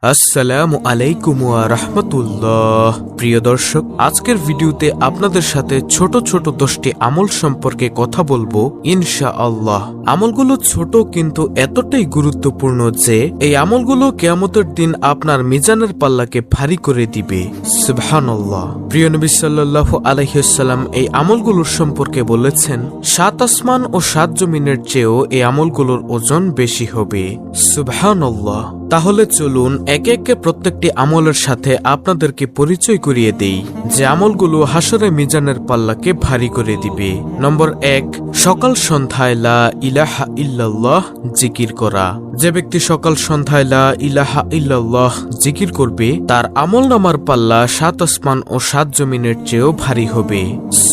আসসালামু আলাইকুম ওয়া রাহমাতুল্লাহ। প্রিয় দর্শক, আজকের ভিডিওতে আপনাদের সাথে ছোট ছোট 10টি আমল সম্পর্কে কথা বলবো ইনশাআল্লাহ। আমলগুলো ছোট কিন্তু এতটাই গুরুত্বপূর্ণ যে এই আমলগুলো কিয়ামতের দিন আপনার মিজানের পাল্লাকে ভারী করে দিবে। সুবহানাল্লাহ। প্রিয় নবী সাল্লাল্লাহু আলাইহি ওয়াসাল্লাম এই আমলগুলোর সম্পর্কে বলেছেন, 7 আসমান ও 7 জমিনের চেয়েও এই আমলগুলোর ওজন বেশি হবে। সুবহানাল্লাহ। তাহলে চলুন একে একে প্রত্যেকটি আমলের সাথে আপনাদেরকে পরিচয় করিয়ে দেই যে আমলগুলো হাসরে মিজানের পাল্লাকে ভারী করে দিবে। নম্বর 1, সকাল সন্ধ্যায় লা ইলাহা ইল্লাল্লাহ জিকির করা। যে ব্যক্তি সকাল সন্ধ্যায় লা ইলাহা ইল্লাল্লাহ জিকির করবে তার আমলনামার পাল্লা 7 আসমান ও 7 জমিনের চেয়েও ভারী হবে।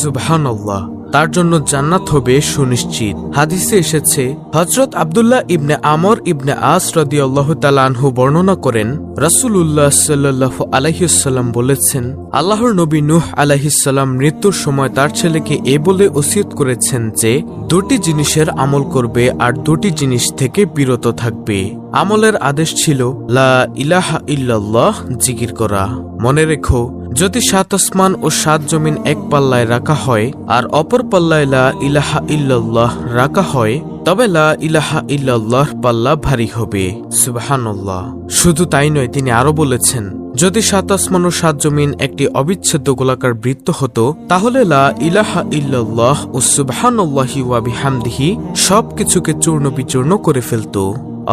সুবহানাল্লাহ। তার জন্য জান্নাত হবে সুনিশ্চিত। হাদিসে এসেছে, হযরত আব্দুল্লাহ ইবনে আমর ইবনে আস রাদিয়াল্লাহু তাআলা আনহু বর্ণনা করেন, রাসূলুল্লাহ সাল্লাল্লাহু আলাইহি ওয়াসাল্লাম বলেছেন, আল্লাহর নবী নূহ আলাইহিস সালাম মৃত্যুর সময় তার ছেলেকে এ বলে ওসিয়ত করেছেন যে 2টি জিনিসের আমল করবে আর 2টি জিনিস থেকে বিরত থাকবে। আমলের আদেশ ছিল লা ইলাহা ইল্লাল্লাহ জিকির করা। মনে রেখো, যদি 7 আসমান ও 7 জমিন এক পাল্লায় রাখা হয় আর অপর পাল্লায় লা ইলাহা ইল্লাল্লাহ রাখা হয় তবে লা ইলাহা ইল্লাল্লাহর পাল্লা ভারী হবে। সুবহানাল্লাহ। শুধু তাই নয়, তিনি আরো বলেছেন, যদি 7 আসমান ও 7 জমিন একটি অবিচ্ছেদ্য গোলাকার বৃত্ত হতো তাহলে লা ইলাহা ইল্লাল্লাহ ও সুবহানাল্লাহি ওয়া বিহামদিহি সবকিছুকে চূর্ণ বিচূর্ণ করে ফেলত।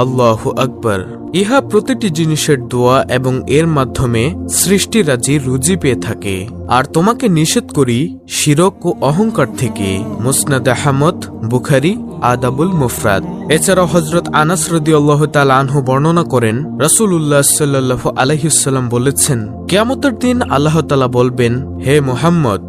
আল্লাহু আকবার। ইহা প্রতিটি জিনিসের দোয়া এবং এর মাধ্যমে সৃষ্টিরাজি রুজি পেয়ে থাকে। আর তোমাকে নিষেধ করি শিরক ও অহংকার থেকে। মুসনাদ আহমদ, বুখারী, আদাবুল মুফরাদ। এছাড়াও হযরত আনাস রাদিয়াল্লাহু তাআলা আনহু বর্ণনা করেন, রাসূলুল্লাহ সাল্লাল্লাহু আলাইহি ওয়াসাল্লাম বলেছেন, কিয়ামতের দিন আল্লাহ তাআলা বলবেন, হে মুহাম্মদ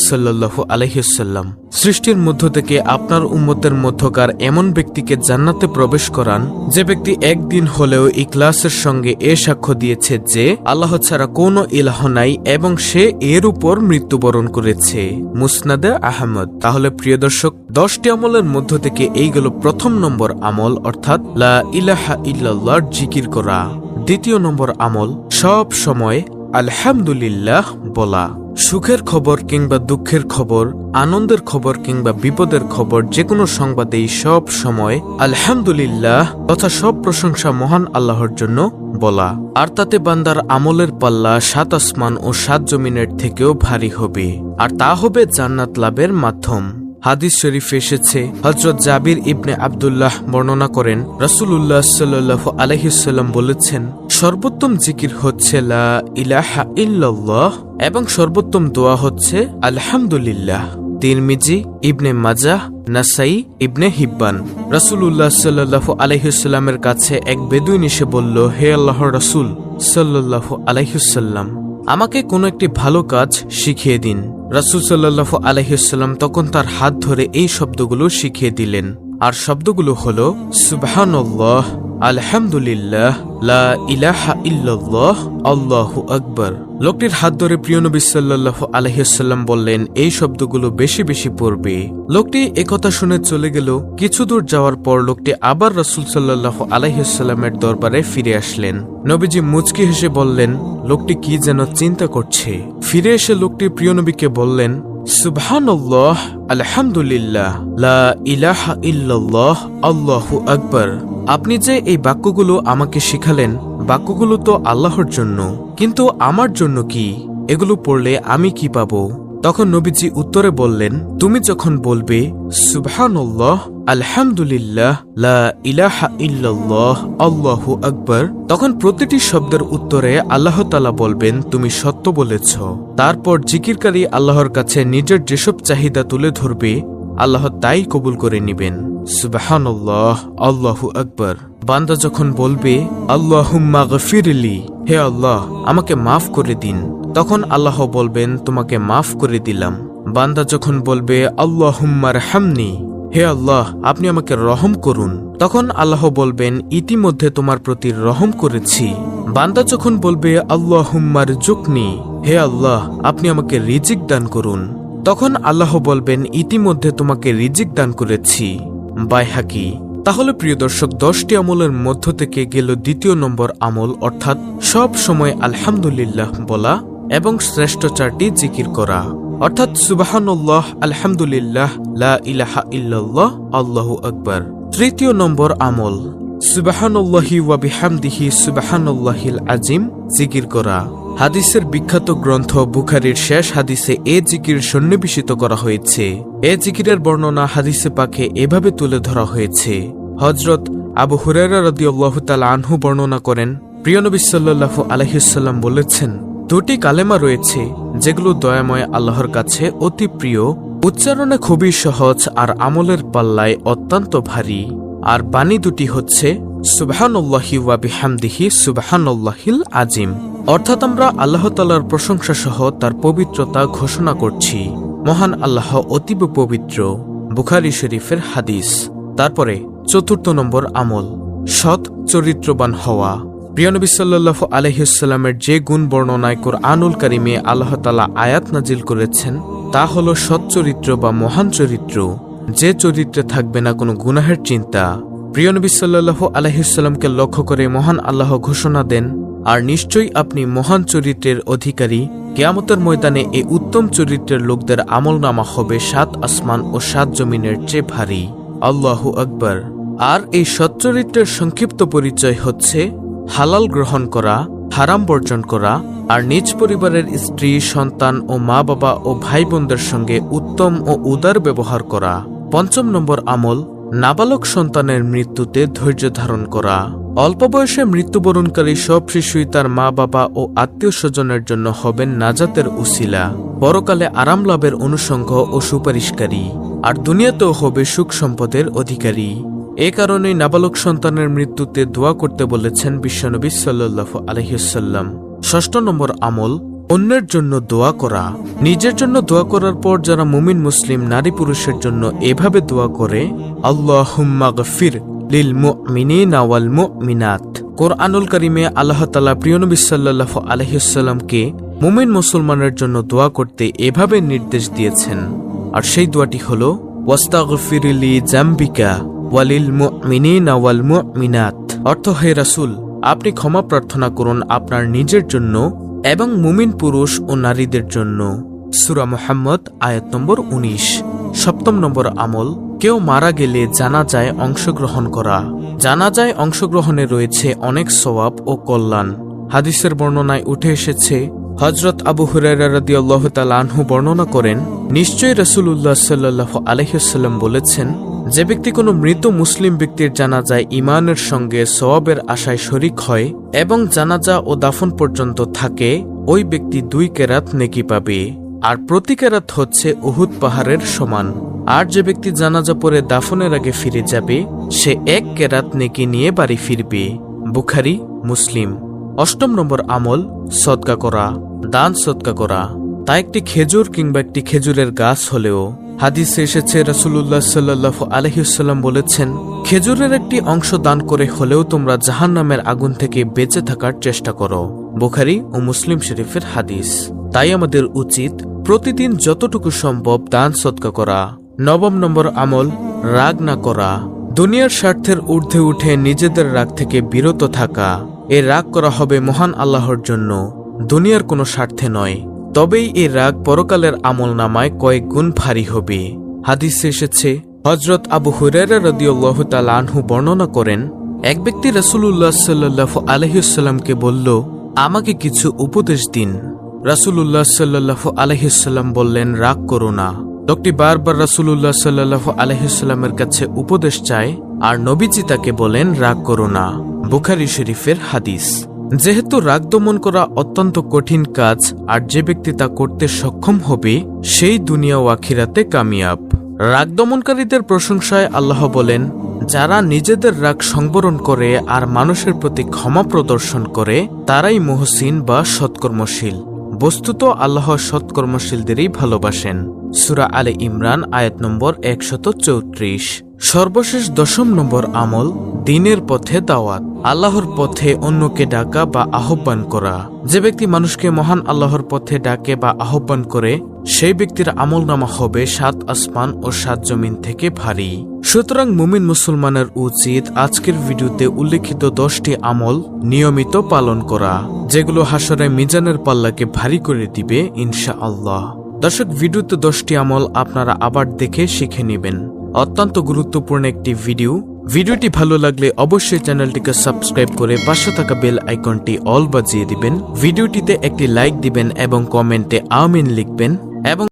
সাল্লাল্লাহু আলাইহি ওয়াসাল্লাম, সৃষ্টির মধ্য থেকে আপনার উম্মতের মধ্যকার এমন ব্যক্তিকে জান্নাতে প্রবেশ করান যে ব্যক্তি একদিন হলেও ইখলাসের সঙ্গে এ সাক্ষ্য দিয়েছে যে আল্লাহ ছাড়া কোনো ইলাহ নাই এবং সে এর উপর মৃত্যুবরণ করেছে। মুসনাদে আহমদ। তাহলে প্রিয় দর্শক, 10টি আমলের মধ্য থেকে এইগুলো প্রথম নম্বর আমল, অর্থাৎ লা ইলাহা ইল্লাল্লাহর জিকির করা। দ্বিতীয় নম্বর আমল, সব সময় আলহামদুলিল্লাহ বলা। সুখের খবর কিংবা দুঃখের খবর, আনন্দের খবর কিংবা বিপদের খবর, যে কোনো সংবাদেই সব সময় আলহামদুলিল্লাহ তথা সব প্রশংসা মহান আল্লাহর জন্য বলা। আর তাতে বান্দার আমলের পাল্লা 7 আসমান ও 7 জমিনের থেকেও ভারী হবে, আর তা হবে জান্নাত লাভের মাধ্যম। হাদিস শরীফে এসেছে, হযরত জাবির ইবনে আব্দুল্লাহ বর্ণনা করেন, রাসূলুল্লাহ সাল্লাল্লাহু আলাইহি ওয়াসাল্লাম বলেছেন, সর্বোত্তম জিকির হচ্ছে লা ইলাহা ইল্লাল্লাহ এবং সর্বোত্তম দোয়া হচ্ছে আলহামদুলিল্লাহ। তিরমিজি, ইবনে মাজাহ, নাসাই, ইবনে হিব্বান। রাসূলুল্লাহ সাল্লাল্লাহু আলাইহি ওয়াসাল্লামের কাছে এক বেদুইন এসে বলল, হে আল্লাহর রাসূল সাল্লাল্লাহু আলাইহি ওয়াসাল্লাম, আমাকে কোনো একটি ভালো কাজ শিখিয়ে দিন। রাসূল সাল্লাল্লাহু আলাইহি ওয়াসাল্লাম তখন তার হাত ধরে এই শব্দগুলো শিখিয়ে দিলেন, আর শব্দগুলো হলো সুবহানাল্লাহ, আলহামদুলিল্লাহ, লা ইলাহা ইল্লাল্লাহ, আল্লাহু আকবার। লোকটির হাত ধরে প্রিয় নবী সাল্লাল্লাহু আলাইহি ওয়াসাল্লাম বললেন, এই শব্দগুলো বেশি বেশি পড়বে। লোকটি একথা শুনে চলে গেল। কিছু দূর যাওয়ার পর লোকটি আবার রাসূল সাল্লাল্লাহু আলাইহি ওয়াসাল্লামের দরবারে ফিরে আসলেন। নবীজি মুচকি হেসে বললেন, লোকটি কি যেন চিন্তা করছে। ফিরে এসে লোকটি প্রিয় নবীকে বললেন, সুবহানাল্লাহ, আলহামদুলিল্লাহ, লা ইলাহা ইল্লাল্লাহ, আল্লাহু আকবার। আপনি যে এই বাক্যগুলো আমাকে শিখালেন, বাক্যগুলো তো আল্লাহর জন্য, কিন্তু আমার জন্য কি? এগুলো পড়লে আমি কি পাবো? তখন নবীজি উত্তরে বললেন, তুমি যখন বলবে সুবহানাল্লাহ, আলহামদুলিল্লাহ, লা ইলাহা ইল্লাল্লাহ, আল্লাহু আকবার, তখন প্রতিটি শব্দের উত্তরে আল্লাহ তাআলা বলবেন, তুমি সত্য বলেছ। তারপর জিকিরকারী আল্লাহর কাছে নিজের যেসব চাহিদা তুলে ধরবে আল্লাহ তাই কবুল করে নিবেন। সুবহানাল্লাহ, আল্লাহু আকবার। বান্দা যখন বলবে আল্লাহুম্মা গফিরলি, হে আল্লাহ আমাকে মাফ করে দিন, তখন আল্লাহ বলবেন, তোমাকে মাফ করে দিলাম। বান্দা যখন বলবে আল্লাহুম্মা রহমনি, হে আল্লাহ আপনি আমাকে রহম করুন, তখন আল্লাহ বলবেন, ইতিমধ্যে তোমার প্রতি রহম করেছি। বান্দা যখন বলবে আল্লাহুম্মা রযুকনি, হে আল্লাহ আপনি আমাকে রিজিক দান করুন, তখন আল্লাহ বলবেন, ইতিমধ্যে তোমাকে রিজিক দান করেছি। বাইহাকি। তাহলে প্রিয় দর্শক, 10টি আমলের মধ্য থেকে গেল দ্বিতীয় নম্বর আমল, অর্থাৎ সব সময় আলহামদুলিল্লাহ বলা এবং শ্রেষ্ঠ 4টি জিকির করা, অর্থাৎ সুবহানাল্লাহ, আলহামদুলিল্লাহ, লা ইলাহা ইল্লাল্লাহ, আল্লাহু আকবার। তৃতীয় নম্বর আমল সুবহানাল্লাহি ওয়া বিহামদিহি সুবহানাল্লাহিল আজিম জিকির করা। হাদিসের বিখ্যাত গ্রন্থ বুখারীর শেষ হাদিসে এ জিকির সন্নিবেশিত করা হয়েছে। এ জিকিরের বর্ণনা হাদিসে পাকে এভাবে তুলে ধরা হয়েছে। হযরত আবু হুরায়রা রাদিয়াল্লাহু তাআলা আনহু বর্ণনা করেন, প্রিয় নবী সাল্লাল্লাহু আলাইহি ওয়াসাল্লাম বলেছেন, 2টি কালেমা রয়েছে যেগুলো দয়াময় আল্লাহর কাছে অতি প্রিয়, উচ্চারণে খুবই সহজ আর আমলের পাল্লায় অত্যন্ত ভারী। আর বাণী দুটি হচ্ছে সুবহানাল্লাহি ওয়া বিহামদিহি সুবহানাল্লাহিল আজিম, অর্থাৎ আমরা আল্লাহ তাআলার প্রশংসা সহ তার পবিত্রতা ঘোষণা করছি। মহান আল্লাহ অতীব পবিত্র। বুখারী শরীফের হাদিস। তারপরে 4র্থ নম্বর আমল সৎ চরিত্রবান হওয়া। প্রিয় নবী সাল্লাল্লাহু আলাইহি ওয়াসাল্লামের যে গুণ বর্ণনায় কুরআনুল কারীমে আল্লাহ তাআলা আয়াত নাজিল করেছেন তা হলো সৎ চরিত্র বা মহান চরিত্র, যে চরিত্রে থাকবে না কোনো গুনাহের চিন্তা। প্রিয় নবী সাল্লাল্লাহু আলাইহি ওয়াসাল্লামকে লক্ষ্য করে মহান আল্লাহ ঘোষণা দেন, আর নিশ্চয়ই আপনি মহান চরিত্রের অধিকারী। কিয়ামতের ময়দানে এই উত্তম চরিত্রের লোকদের আমলনামা হবে 7 আসমান ও 7 জমিনের চেয়ে ভারী। আল্লাহু আকবার। আর এই সচ্চরিত্রের সংক্ষিপ্ত পরিচয় হচ্ছে হালাল গ্রহণ করা, হারাম বর্জন করা, আর নিজ পরিবারের স্ত্রী, সন্তান ও মা বাবা ও ভাই বোনদের সঙ্গে উত্তম ও উদার ব্যবহার করা। 5ম নম্বর আমল নাবালক সন্তানের মৃত্যুতে ধৈর্য ধারণ করা। অল্প বয়সে মৃত্যুবরণকারী সব শিশুই তার মা বাবা ও আত্মীয় স্বজনের জন্য হবেন নাজাতের উসিলা, পরকালে আরাম লাভের অনুষঙ্গ ও সুপারিশকারী, আর দুনিয়াতেও হবে সুখ সম্পদের অধিকারী। এ কারণেই নাবালক সন্তানের মৃত্যুতে দোয়া করতে বলেছেন বিশ্বনবী সাল্লাল্লাহু আলাইহি ওয়াসাল্লাম। 6ষ্ঠ নম্বর আমল অন্যের জন্য দোয়া করা। নিজের জন্য দোয়া করার পর যারা মুমিন মুসলিম নারী পুরুষের জন্য এভাবে দোয়া করে, আল্লাহুম্মা গফির লিল মুমিনিনা ওয়াল মুমিনাত। কোরআনুল কারীমে আল্লাহ তাআলা প্রিয় নবী সাল্লাল্লাহু আলাইহি ওয়াসাল্লামকে মুমিন মুসলমানের জন্য দোয়া করতে এভাবে নির্দেশ দিয়েছেন, আর সেই দোয়াটি হলো ওয়াস্তাগফির লি জামবিকা ওয়ালিল মুমিনিনা ওয়াল মুমিনাত। অর্থ, হে রাসূল, আপনি ক্ষমা প্রার্থনা করুন আপনার নিজের জন্য এবং মুমিন পুরুষ ও নারীদের জন্য। সূরা মুহাম্মদ আয়াত নম্বর 19। 7ম নম্বর আমল কেউ মারা গেলে জানাজায় অংশগ্রহণ করা। জানাজায় অংশগ্রহণে রয়েছে অনেক সওয়াব ও কল্যাণ। হাদিসের বর্ণনায় উঠে এসেছে, হযরত আবু হুরায়রা রাদিয়াল্লাহু তাআলা আনহু বর্ণনা করেন, নিশ্চয়ই রাসূলুল্লাহ সাল্লাল্লাহু আলাইহি ওয়াসাল্লাম বলেছেন, যে ব্যক্তি কোনো মৃত মুসলিম ব্যক্তির জানাজায় ঈমানের সঙ্গে সওয়াবের আশায় শরীক হয় এবং জানাজা ও দাফন পর্যন্ত থাকে, ওই ব্যক্তি 2 কেরাত নেকি পাবে, আর প্রতি কেরাত হচ্ছে উহুদ পাহাড়ের সমান। আর যে ব্যক্তি জানাজা পড়ে দাফনের আগে ফিরে যাবে, সে 1 কেরাত নেকি নিয়ে বাড়ি ফিরবে। বুখারী, মুসলিম। 8ম নম্বর আমল সদকা করা, দান সদকা করা। তা একটি খেজুর কিংবা একটি খেজুরের গাছ হলেও। হাদিসে এসেছে রাসূলুল্লাহ সাল্লাল্লাহু আলাইহি ওয়াসাল্লাম বলেছেন, খেজুরের একটি অংশ দান করে হলেও তোমরা জাহান্নামের আগুন থেকে বেঁচে থাকার চেষ্টা করো। বুখারী ও মুসলিম শরীফের হাদিস। তাই আমাদের উচিত প্রতিদিন যতটুকু সম্ভব দান সদকা করা। 9ম নম্বর আমল রাগ না করা। দুনিয়ার স্বার্থের ঊর্ধ্বে উঠে নিজেদের রাগ থেকে বিরত থাকা। এ রাগ করা হবে মহান আল্লাহর জন্য, দুনিয়ার কোনো স্বার্থে নয়। তবেই এই রাগ পরকালের আমল নামায় কয়েক গুণ ভারী হবে। হাদিসে এসেছে, হযরত আবু হুরায়রা রাদিয়াল্লাহু তাআলা আনহু বর্ণনা করেন, এক ব্যক্তি রাসূলুল্লাহ সাল্লাল্লাহু আলাইহি ওয়াসাল্লামকে বলল, আমাকে কিছু উপদেশ দিন। রাসূলুল্লাহ সাল্লাল্লাহু আলাইহি ওয়াসাল্লাম বললেন, রাগ করো না। লোকটি বারবার রাসূলুল্লাহ সাল্লাল্লাহু আলাইহি ওয়াসাল্লামের কাছে উপদেশ চায়, আর নবীজি তাকে বলেন, রাগ করো না। বুখারী শরীফের হাদিস। যেহেতু রাগ দমন করা অত্যন্ত কঠিন কাজ, আর যে ব্যক্তি তা করতে সক্ষম হবে সেই দুনিয়া ও আখিরাতে কামিয়াব। রাগ দমনকারীদের প্রশংসায় আল্লাহ বলেন, যারা নিজেদের রাগ সংবরণ করে আর মানুষের প্রতি ক্ষমা প্রদর্শন করে তারাই মুহসিন বা সৎকর্মশীল। বস্তুত আল্লাহ সৎকর্মশীলদেরই ভালোবাসেন। সূরা আলে ইমরান আয়াত নম্বর 134। সর্বশেষ 10 নম্বর আমল দ্বীনের পথে দাওয়াত, আল্লাহর পথে অন্যকে ডাকা বা আহ্বান করা। যে ব্যক্তি মানুষকে মহান আল্লাহর পথে ডাকে বা আহ্বান করে সেই ব্যক্তির আমলনামা হবে 7 আসমান ও 7 জমিন থেকে ভারী। সুতরাং মুমিন মুসলমানের উচিত আজকের ভিডিওতে উল্লেখিত 10টি আমল নিয়মিত পালন করা, যেগুলো হাসরে মিজানের পাল্লাকে ভারী করে দিবে ইনশাআল্লাহ। দর্শক, ভিডিওতে 10টি আমল আপনারা আবার দেখে শিখে নেবেন। অত্যন্ত গুরুত্বপূর্ণ একটি ভিডিওটি ভালো লাগলে অবশ্যই চ্যানেলটিকে সাবস্ক্রাইব করে পাশে থাকা বেল আইকনটি অল বাজিয়ে দিবেন। ভিডিওটিতে একটি লাইক দিবেন এবং কমেন্টে আমিন লিখবেন এবং